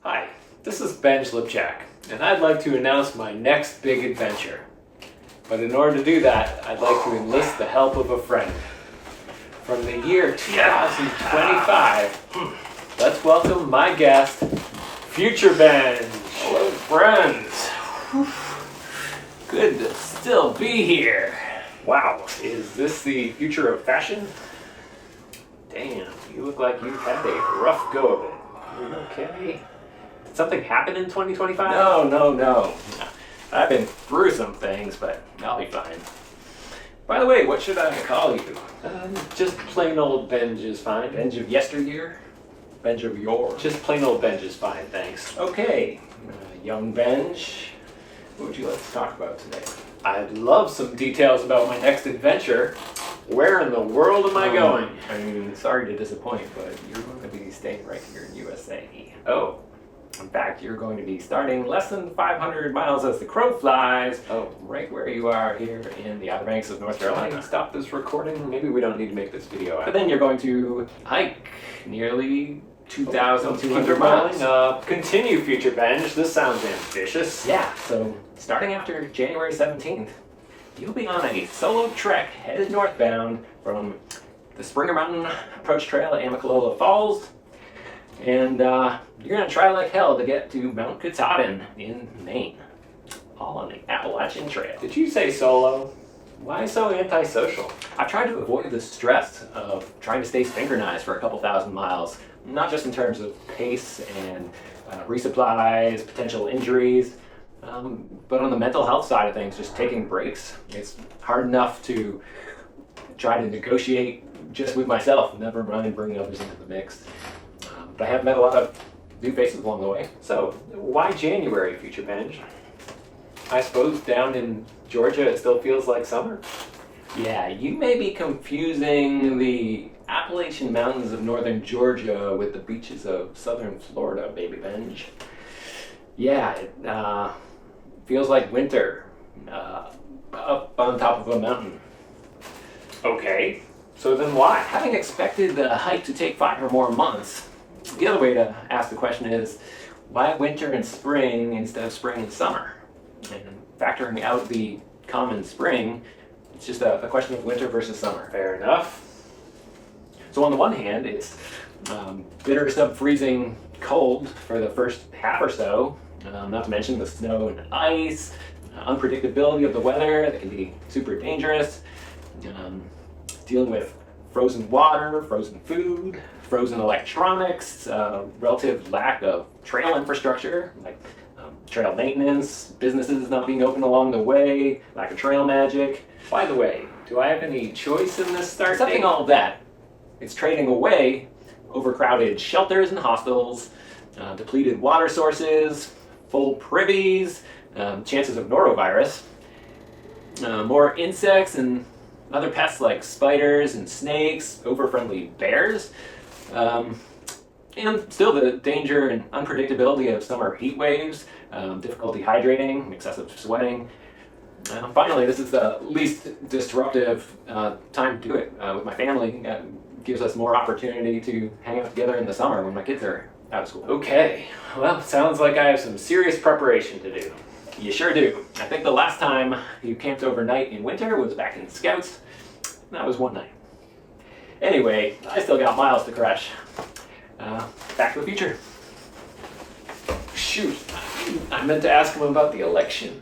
Hi, this is Ben Lipchak, and I'd like to announce my next big adventure. But in order to do that, I'd like to enlist the help of a friend. From the year 2025, let's welcome my guest, Future Ben. Hello, friends. Good to still be here. Wow, is this the future of fashion? Damn, you look like you've had a rough go of it. Are you okay? Did something happen in 2025? No. I've been through some things, but I'll be fine. By the way, what should I call you? Just plain old Benj is fine. Benj of yesteryear? Benj of yore? Just plain old Benj is fine, thanks. Okay, young Benj. What would you like to talk about today? I'd love some details about my next adventure. Where in the world am I going? I'm sorry to disappoint, but you're going to be staying right here in USA. Oh, In fact, you're going to be starting less than 500 miles as the crow flies. Oh. Right where you are here in the Outer Banks of North Can I Carolina. stop this recording? Maybe we don't need to make this video But out. then you're going to hike nearly Keep 2,200 it miles. rolling up. Continue, Future Benj. This sounds ambitious. Yeah, so starting after January 17th, you'll be on a solo trek headed northbound from the Springer Mountain Approach Trail at Amicalola Falls. And you're going to try like hell to get to Mount Katahdin in Maine, all on the Appalachian Trail. Did you say solo? Why so antisocial? I've tried to avoid the stress of trying to stay synchronized for a couple thousand miles, not just in terms of pace and resupplies, potential injuries, but on the mental health side of things, just taking breaks. It's hard enough to try to negotiate just with myself, never mind bringing others into the mix. But I have met a lot of new faces along the way. So, why January, Future Benj? I suppose down in Georgia it still feels like summer. Yeah, you may be confusing the Appalachian Mountains of northern Georgia with the beaches of southern Florida, baby Benj. Yeah, it feels like winter up on top of a mountain. Okay, so then why? Having expected the hike to take 5 or more months, the other way to ask the question is, why winter and spring instead of spring and summer? And factoring out the common spring, it's just a question of winter versus summer. Fair enough. So on the one hand, it's bitter sub-freezing cold for the first half or so, not to mention the snow and ice, unpredictability of the weather that can be super dangerous, dealing with frozen water, frozen food, frozen electronics, relative lack of trail infrastructure, like trail maintenance, businesses not being open along the way, lack of trail magic. By the way, do I have any choice in this start Accepting date? all of that, it's trading away overcrowded shelters and hostels, depleted water sources, full privies, chances of norovirus, more insects and other pests like spiders and snakes, over-friendly bears, and still the danger and unpredictability of summer heat waves, difficulty hydrating, excessive sweating. Finally, this is the least disruptive time to do it with my family. Gives us more opportunity to hang out together in the summer when my kids are out of school. Okay, well, sounds like I have some serious preparation to do. You sure do. I think the last time you camped overnight in winter was back in Scouts. That was one night. Anyway, I still got miles to crush. Back to the future. Shoot, I meant to ask him about the election.